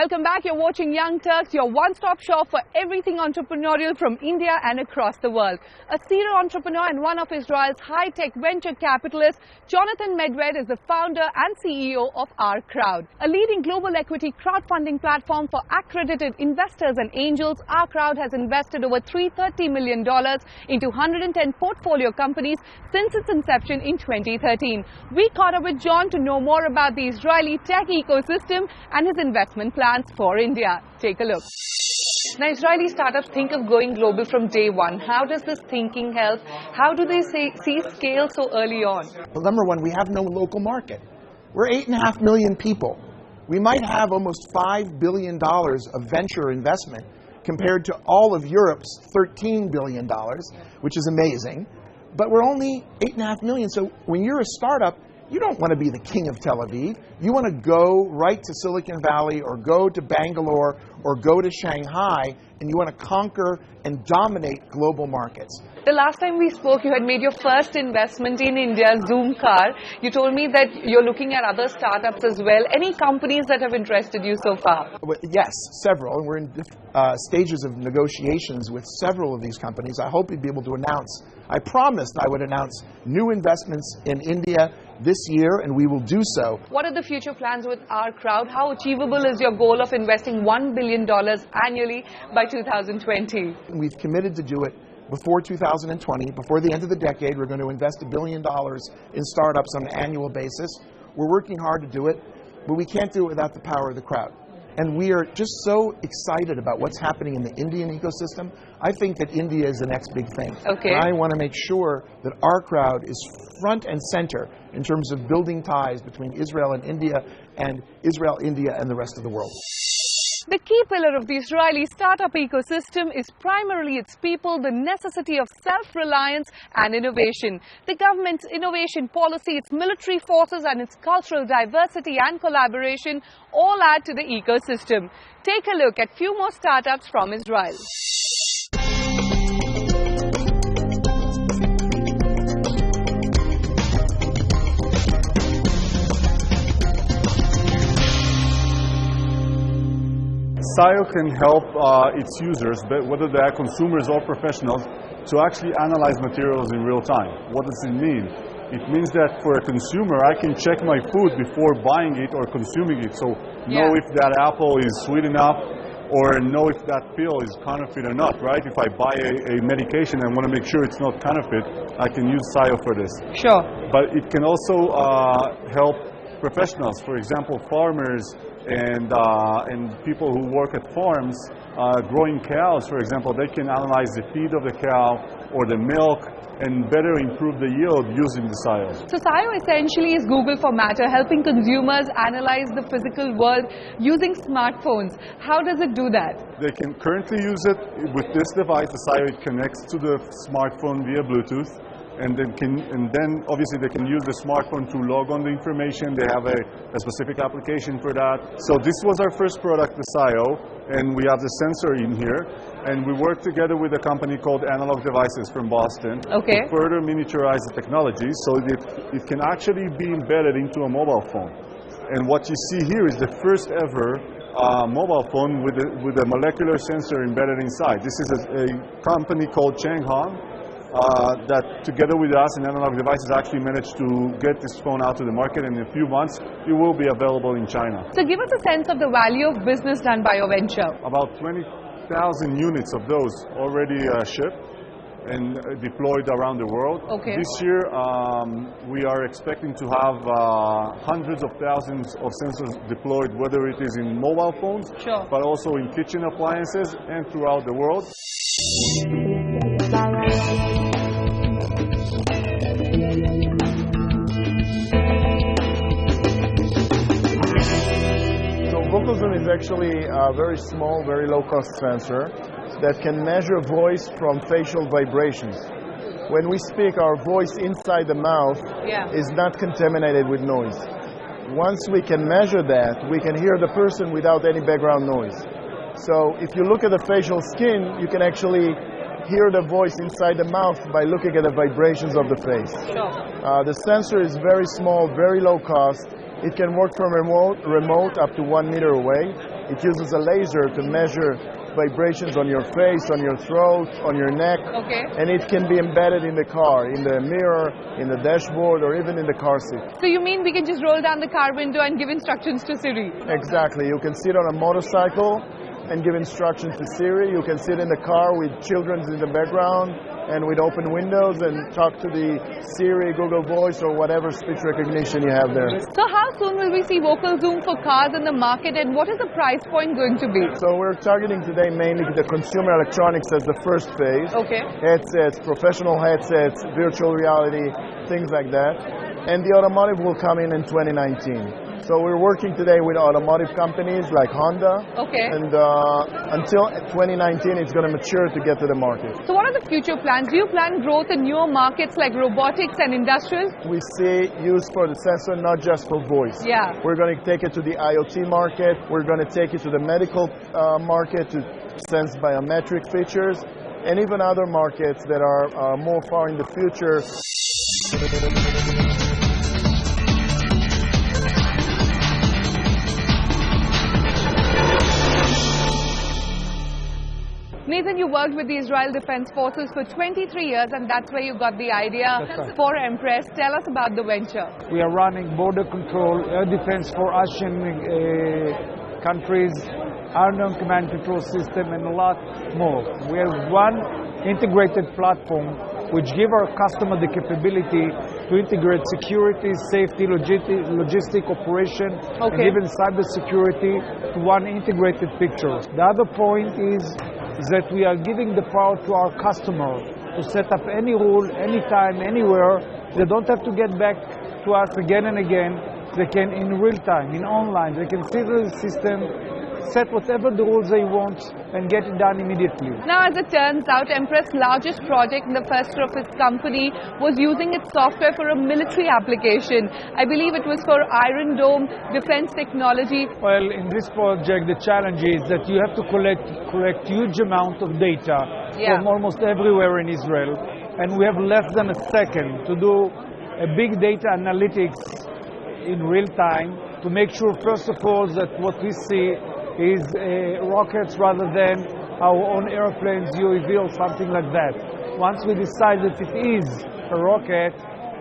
Welcome back. You're watching Young Turks, your one-stop shop for everything entrepreneurial from India and across the world. A serial entrepreneur and one of Israel's high-tech venture capitalists, Jonathan Medved is the founder and CEO of OurCrowd, a leading global equity crowdfunding platform for accredited investors and angels. OurCrowd has invested over $330 million into 110 portfolio companies since its inception in 2013. We caught up with John to know more about the Israeli tech ecosystem and his investment plans for India. Take a look. Now, Israeli startups think of going global from day one. How does this thinking help? How do they see scale so early on? Well, number one, we have no local market. We're 8.5 million people. We might have almost $5 billion of venture investment compared to all of Europe's $13 billion, which is amazing. But we're only 8.5 million. So when you're a startup, you don't want to be the king of Tel Aviv. You want to go right to Silicon Valley or go to Bangalore or go to Shanghai, and you want to conquer and dominate global markets. The last time we spoke, you had made your first investment in India, Zoom Car. You told me that you're looking at other startups as well. Any companies that have interested you so far? Well, yes, several. And we're in stages of negotiations with several of these companies. I hope we'd be able to announce. I promised I would announce new investments in India this year, and we will do so. What are the future plans with OurCrowd? How achievable is your goal of investing $1 billion annually by 2020? We've committed to do it before 2020. Before the end of the decade, we're going to invest $1 billion in startups on an annual basis. We're working hard to do it, but we can't do it without the power of the crowd. And we are just so excited about what's happening in the Indian ecosystem. I think that India is the next big thing. Okay. And I want to make sure that OurCrowd is front and center in terms of building ties between Israel and India, and Israel, India, and the rest of the world. The key pillar of the Israeli startup ecosystem is primarily its people, the necessity of self-reliance and innovation. The government's innovation policy, its military forces and its cultural diversity and collaboration all add to the ecosystem. Take a look at few more startups from Israel. SIO can help its users, whether they are consumers or professionals, to actually analyze materials in real time. What does it mean? It means that for a consumer, I can check my food before buying it or consuming it. So know if that apple is sweet enough, or know if that pill is counterfeit or not, right? If I buy a medication and want to make sure it's not counterfeit, I can use SIO for this. Sure. But it can also help professionals, for example, farmers, and people who work at farms, growing cows, for example, they can analyze the feed of the cow or the milk and better improve the yield using the SIO. So SIO essentially is Google for Matter, helping consumers analyze the physical world using smartphones. How does it do that? They can currently use it with this device, the SIO. It connects to the smartphone via Bluetooth. And then obviously they can use the smartphone to log on the information. They have a specific application for that. So this was our first product, the SIO, and we have the sensor in here. And we work together with a company called Analog Devices from Boston to further miniaturize the technology so that it can actually be embedded into a mobile phone. And what you see here is the first ever mobile phone with a molecular sensor embedded inside. This is a company called Changhong. That together with us and Analog Devices actually managed to get this phone out to the market, and in a few months it will be available in China. So give us a sense of the value of business done by your venture. About 20,000 units of those already shipped and deployed around the world. Okay. This year we are expecting to have hundreds of thousands of sensors deployed, whether it is in mobile phones, but also in kitchen appliances and throughout the world. VocalZoom is actually a very small, very low-cost sensor that can measure voice from facial vibrations. When we speak, our voice inside the mouth is not contaminated with noise. Once we can measure that, we can hear the person without any background noise. So if you look at the facial skin, you can actually hear the voice inside the mouth by looking at the vibrations of the face. The sensor is very small, very low cost. It can work from remote up to 1 meter away. It uses a laser to measure vibrations on your face, on your throat, on your neck. Okay. And it can be embedded in the car, in the mirror, in the dashboard, or even in the car seat. So you mean we can just roll down the car window and give instructions to Siri? Exactly. You can sit on a motorcycle and give instructions to Siri. You can sit in the car with children in the background and with open windows and talk to the Siri, Google Voice, or whatever speech recognition you have there. So how soon will we see VocalZoom for cars in the market, and what is the price point going to be? So we're targeting today mainly the consumer electronics as the first phase. Okay. Headsets, professional headsets, virtual reality, things like that. And the automotive will come in 2019. So we're working today with automotive companies like Honda. Okay. And until 2019, it's going to mature to get to the market. So what are the future plans? Do you plan growth in newer markets like robotics and industrial? We see use for the sensor not just for voice. Yeah. We're going to take it to the IoT market. We're going to take it to the medical market to sense biometric features, and even other markets that are more far in the future. Nathan, you worked with the Israel Defense Forces for 23 years, and that's where you got the idea for mPrest. Tell us about the venture. We are running border control, air defense for Asian countries, unknown command control system, and a lot more. We have one integrated platform which gives our customer the capability to integrate security, safety, logistic operation, and even cyber security to one integrated picture. The other point is that we are giving the power to our customer to set up any rule, anytime, anywhere. They don't have to get back to us again and again. They can, in real time, in online, they can see the system, set whatever the rules they want, and get it done immediately. Now, as it turns out, mPrest's largest project in the first of its company was using its software for a military application. I believe it was for Iron Dome defense technology. Well, in this project, the challenge is that you have to collect huge amount of data from almost everywhere in Israel, and we have less than a second to do a big data analytics in real time to make sure, first of all, that what we see is rockets rather than our own airplanes, UAV or something like that. Once we decide that it is a rocket,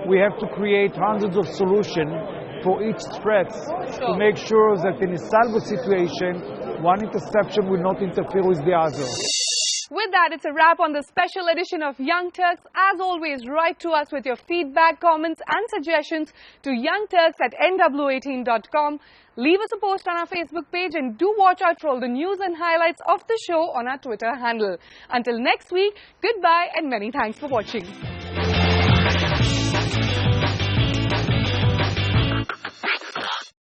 we have to create hundreds of solutions for each threat to make sure that in a salvo situation, one interception will not interfere with the other. With that, it's a wrap on the special edition of Young Turks. As always, write to us with your feedback, comments and suggestions to youngturks@nw18.com. Leave us a post on our Facebook page and do watch out for all the news and highlights of the show on our Twitter handle. Until next week, goodbye and many thanks for watching.